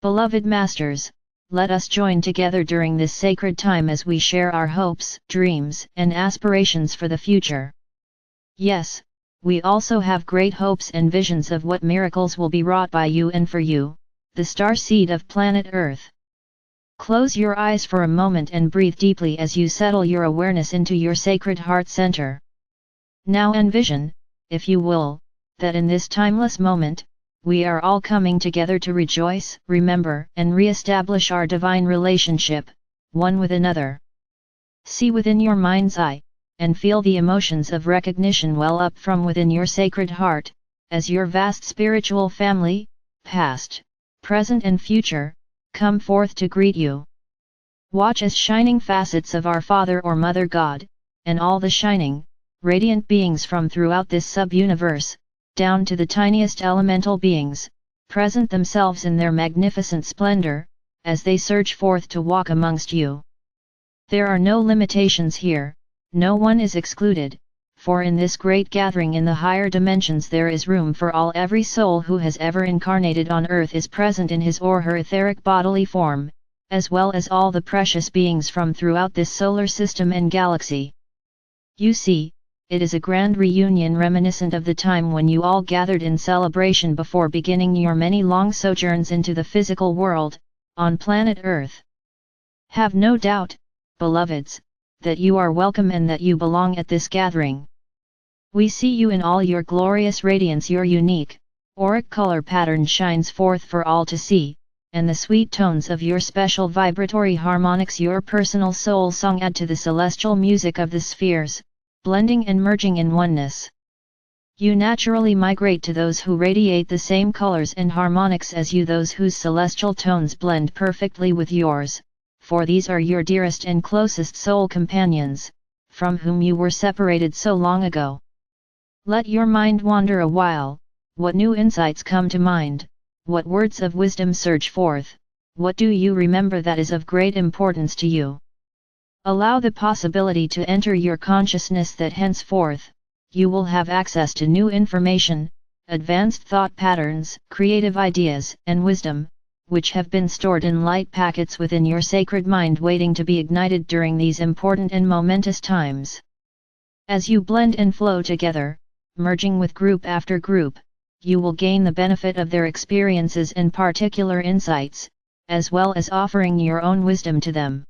Beloved Masters, let us join together during this sacred time as we share our hopes, dreams, and aspirations for the future. Yes, we also have great hopes and visions of what miracles will be wrought by you and for you, the star seed of planet Earth. Close your eyes for a moment and breathe deeply as you settle your awareness into your sacred heart center. Now envision, if you will, that in this timeless moment, we are all coming together to rejoice, remember, and re-establish our divine relationship, one with another. See within your mind's eye, and feel the emotions of recognition well up from within your sacred heart, as your vast spiritual family, past, present and future, come forth to greet you. Watch as shining facets of our Father or Mother God, and all the shining, radiant beings from throughout this sub-universe, down to the tiniest elemental beings, present themselves in their magnificent splendor, as they surge forth to walk amongst you. There are no limitations here, no one is excluded, for in this great gathering in the higher dimensions there is room for all. Every soul who has ever incarnated on earth is present in his or her etheric bodily form, as well as all the precious beings from throughout this solar system and galaxy. You see, it is a grand reunion reminiscent of the time when you all gathered in celebration before beginning your many long sojourns into the physical world, on planet Earth. Have no doubt, beloveds, that you are welcome and that you belong at this gathering. We see you in all your glorious radiance. Your unique, auric color pattern shines forth for all to see, and the sweet tones of your special vibratory harmonics, your personal soul song, add to the celestial music of the spheres, blending and merging in oneness. You naturally migrate to those who radiate the same colors and harmonics as you, those whose celestial tones blend perfectly with yours, for these are your dearest and closest soul companions, from whom you were separated so long ago. Let your mind wander a while. What new insights come to mind? What words of wisdom surge forth? What do you remember that is of great importance to you? Allow the possibility to enter your consciousness that henceforth, you will have access to new information, advanced thought patterns, creative ideas, and wisdom, which have been stored in light packets within your sacred mind, waiting to be ignited during these important and momentous times. As you blend and flow together, merging with group after group, you will gain the benefit of their experiences and particular insights, as well as offering your own wisdom to them.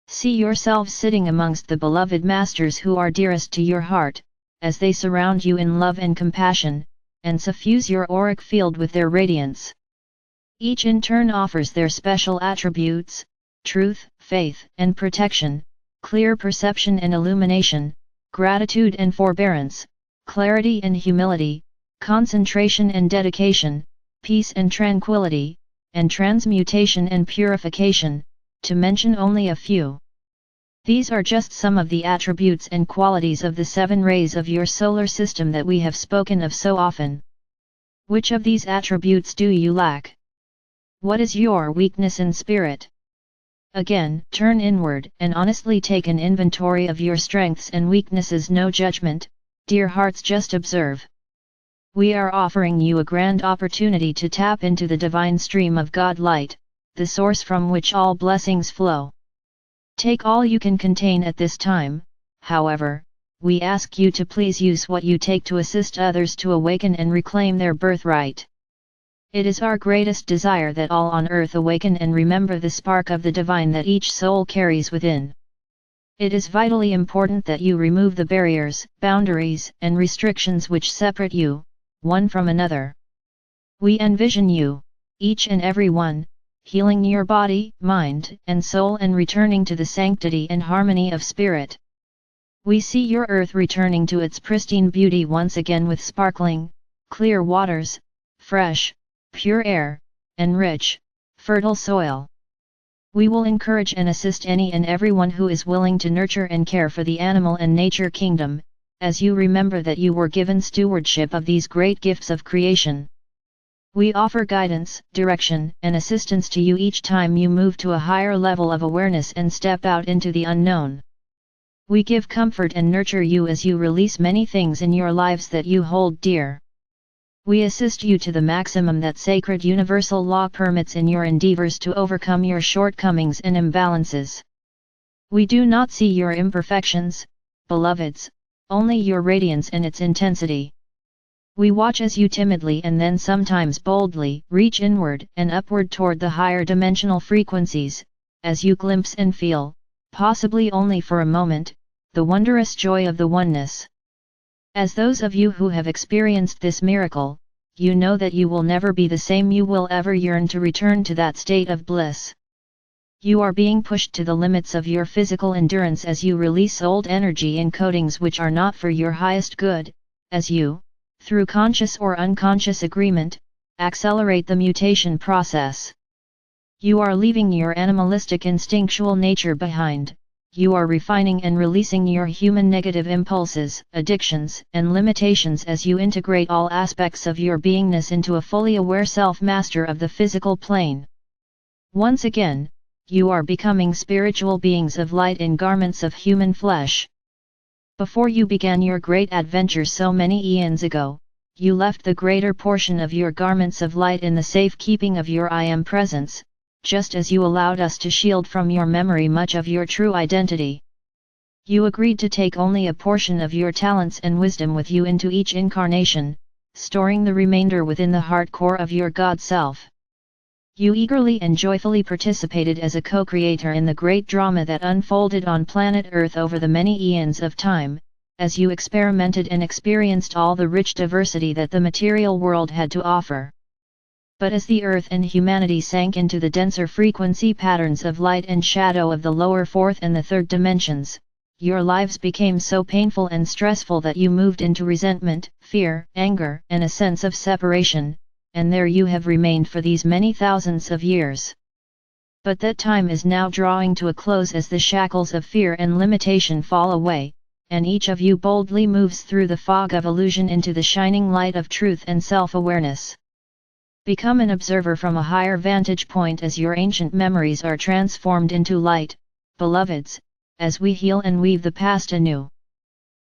See yourselves sitting amongst the beloved masters who are dearest to your heart, as they surround you in love and compassion, and suffuse your auric field with their radiance. Each in turn offers their special attributes: truth, faith and protection, clear perception and illumination, gratitude and forbearance, clarity and humility, concentration and dedication, peace and tranquility, and transmutation and purification, to mention only a few. These are just some of the attributes and qualities of the 7 rays of your solar system that we have spoken of so often. Which of these attributes do you lack? What is your weakness in spirit? Again, turn inward and honestly take an inventory of your strengths and weaknesses. No judgment, dear hearts, just observe. We are offering you a grand opportunity to tap into the divine stream of God light, the source from which all blessings flow. Take all you can contain at this time. However, we ask you to please use what you take to assist others to awaken and reclaim their birthright. It is our greatest desire that all on earth awaken and remember the spark of the divine that each soul carries within. It is vitally important that you remove the barriers, boundaries, and restrictions which separate you, one from another. We envision you, each and every one, healing your body, mind, and soul, and returning to the sanctity and harmony of spirit. We see your earth returning to its pristine beauty once again, with sparkling, clear waters, fresh, pure air, and rich, fertile soil. We will encourage and assist any and everyone who is willing to nurture and care for the animal and nature kingdom, as you remember that you were given stewardship of these great gifts of creation. We offer guidance, direction, and assistance to you each time you move to a higher level of awareness and step out into the unknown. We give comfort and nurture you as you release many things in your lives that you hold dear. We assist you to the maximum that sacred universal law permits in your endeavors to overcome your shortcomings and imbalances. We do not see your imperfections, beloveds, only your radiance and its intensity. We watch as you timidly and then sometimes boldly reach inward and upward toward the higher dimensional frequencies, as you glimpse and feel, possibly only for a moment, the wondrous joy of the oneness. As those of you who have experienced this miracle, you know that you will never be the same. You will ever yearn to return to that state of bliss. You are being pushed to the limits of your physical endurance as you release old energy encodings which are not for your highest good, as you, through conscious or unconscious agreement, accelerate the mutation process. You are leaving your animalistic instinctual nature behind. You are refining and releasing your human negative impulses, addictions, and limitations as you integrate all aspects of your beingness into a fully aware self-master of the physical plane. Once again, you are becoming spiritual beings of light in garments of human flesh. Before you began your great adventure so many eons ago, you left the greater portion of your garments of light in the safe keeping of your I Am presence, just as you allowed us to shield from your memory much of your true identity. You agreed to take only a portion of your talents and wisdom with you into each incarnation, storing the remainder within the heart core of your God self. You eagerly and joyfully participated as a co-creator in the great drama that unfolded on planet Earth over the many eons of time, as you experimented and experienced all the rich diversity that the material world had to offer. But as the Earth and humanity sank into the denser frequency patterns of light and shadow of the lower fourth and the third dimensions, your lives became so painful and stressful that you moved into resentment, fear, anger, and a sense of separation, and there you have remained for these many thousands of years. But that time is now drawing to a close as the shackles of fear and limitation fall away, and each of you boldly moves through the fog of illusion into the shining light of truth and self-awareness. Become an observer from a higher vantage point as your ancient memories are transformed into light, beloveds, as we heal and weave the past anew.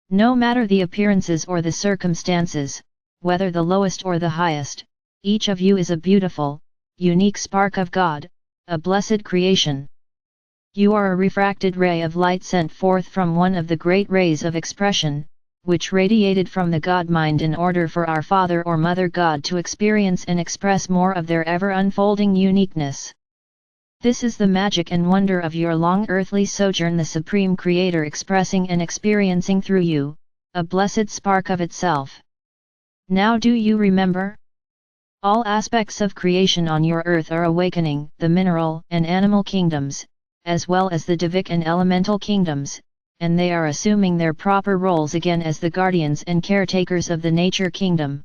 No matter the appearances or the circumstances, whether the lowest or the highest, each of you is a beautiful, unique spark of God, a blessed creation. You are a refracted ray of light sent forth from one of the great rays of expression, which radiated from the God mind in order for our Father or Mother God to experience and express more of their ever-unfolding uniqueness. This is the magic and wonder of your long earthly sojourn, the Supreme Creator expressing and experiencing through you, a blessed spark of itself. Now do you remember? All aspects of creation on your earth are awakening, the mineral and animal kingdoms, as well as the Divic and elemental kingdoms, and they are assuming their proper roles again as the guardians and caretakers of the nature kingdom.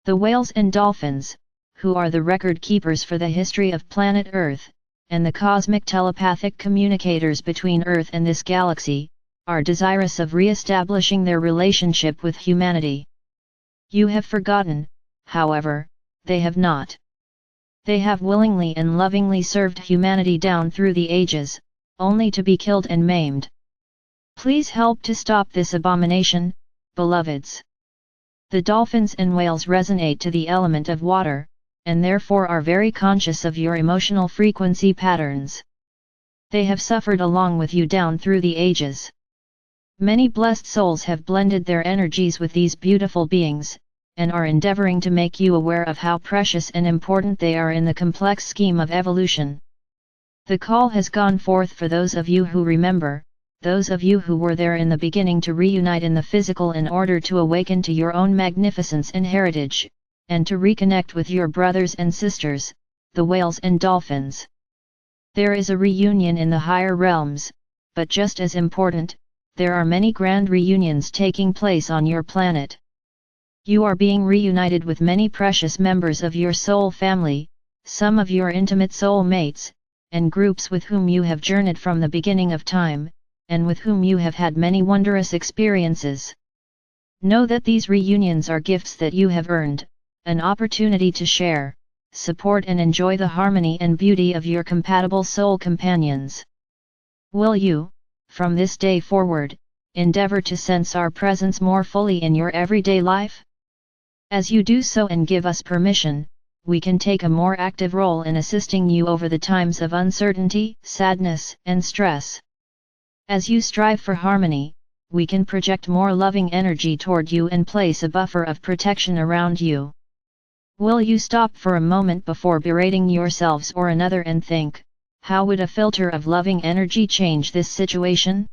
The whales and dolphins, who are the record keepers for the history of planet Earth, and the cosmic telepathic communicators between Earth and this galaxy, are desirous of re-establishing their relationship with humanity. You have forgotten, however, they have not. They have willingly and lovingly served humanity down through the ages, only to be killed and maimed. Please help to stop this abomination, beloveds. The dolphins and whales resonate to the element of water, and therefore are very conscious of your emotional frequency patterns. They have suffered along with you down through the ages. Many blessed souls have blended their energies with these beautiful beings, and are endeavoring to make you aware of how precious and important they are in the complex scheme of evolution. The call has gone forth for those of you who remember, those of you who were there in the beginning, to reunite in the physical in order to awaken to your own magnificence and heritage, and to reconnect with your brothers and sisters, the whales and dolphins. There is a reunion in the higher realms, but just as important, there are many grand reunions taking place on your planet. You are being reunited with many precious members of your soul family, some of your intimate soul mates, and groups with whom you have journeyed from the beginning of time, and with whom you have had many wondrous experiences. Know that these reunions are gifts that you have earned, an opportunity to share, support and enjoy the harmony and beauty of your compatible soul companions. Will you, from this day forward, endeavor to sense our presence more fully in your everyday life? As you do so and give us permission, we can take a more active role in assisting you over the times of uncertainty, sadness, and stress. As you strive for harmony, we can project more loving energy toward you and place a buffer of protection around you. Will you stop for a moment before berating yourselves or another and think, how would a filter of loving energy change this situation?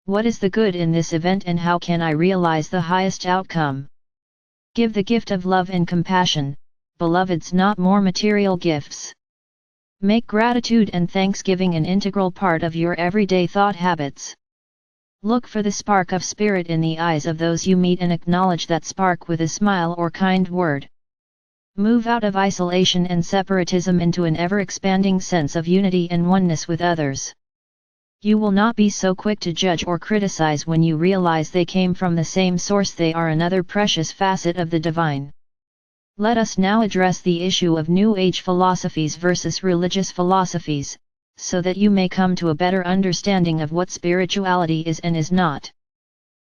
What is the good in this event and how can I realize the highest outcome? Give the gift of love and compassion, beloveds, not more material gifts. Make gratitude and thanksgiving an integral part of your everyday thought habits. Look for the spark of spirit in the eyes of those you meet and acknowledge that spark with a smile or kind word. Move out of isolation and separatism into an ever-expanding sense of unity and oneness with others. You will not be so quick to judge or criticize when you realize they came from the same source. They are another precious facet of the divine. Let us now address the issue of New Age philosophies versus religious philosophies, so that you may come to a better understanding of what spirituality is and is not.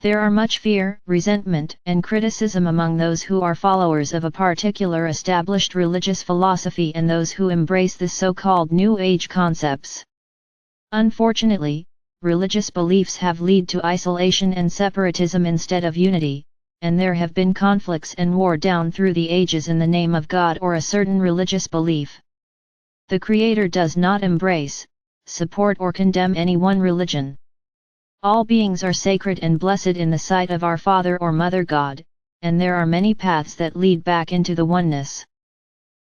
There are much fear, resentment, and criticism among those who are followers of a particular established religious philosophy and those who embrace the so-called New Age concepts. Unfortunately, religious beliefs have led to isolation and separatism instead of unity, and there have been conflicts and war down through the ages in the name of God or a certain religious belief. The Creator does not embrace, support or condemn any one religion. All beings are sacred and blessed in the sight of our Father or Mother God, and there are many paths that lead back into the oneness.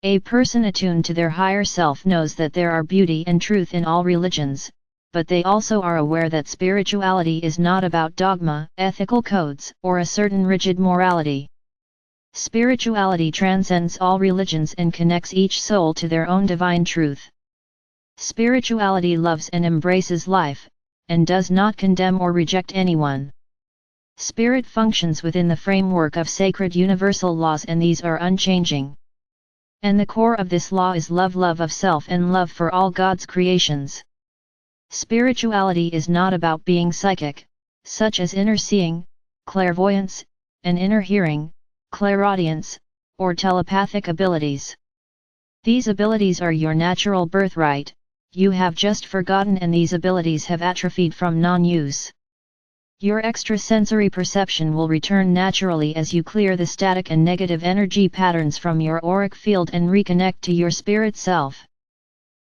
A person attuned to their higher self knows that there are beauty and truth in all religions, but they also are aware that spirituality is not about dogma, ethical codes, or a certain rigid morality. Spirituality transcends all religions and connects each soul to their own divine truth. Spirituality loves and embraces life, and does not condemn or reject anyone. Spirit functions within the framework of sacred universal laws, and these are unchanging. And the core of this law is love, love of self and love for all God's creations. Spirituality is not about being psychic, such as inner seeing, clairvoyance, and inner hearing, clairaudience, or telepathic abilities. These abilities are your natural birthright, you have just forgotten, and these abilities have atrophied from non-use. Your extrasensory perception will return naturally as you clear the static and negative energy patterns from your auric field and reconnect to your spirit self.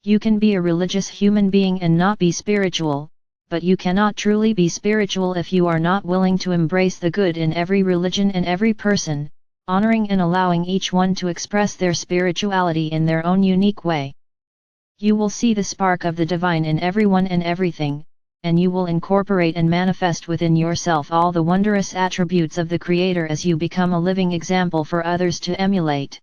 You can be a religious human being and not be spiritual, but you cannot truly be spiritual if you are not willing to embrace the good in every religion and every person, honoring and allowing each one to express their spirituality in their own unique way. You will see the spark of the divine in everyone and everything, and you will incorporate and manifest within yourself all the wondrous attributes of the Creator as you become a living example for others to emulate.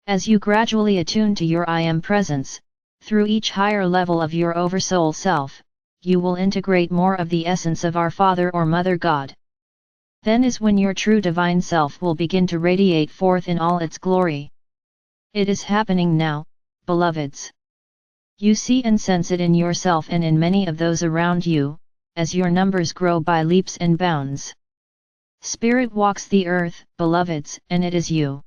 As you gradually attune to your I Am presence, through each higher level of your oversoul self, you will integrate more of the essence of our Father or Mother God. Then is when your true divine self will begin to radiate forth in all its glory. It is happening now, beloveds. You see and sense it in yourself and in many of those around you, as your numbers grow by leaps and bounds. Spirit walks the earth, beloveds, and it is you.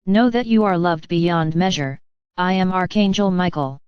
Know that you are loved beyond measure. I am Archangel Michael.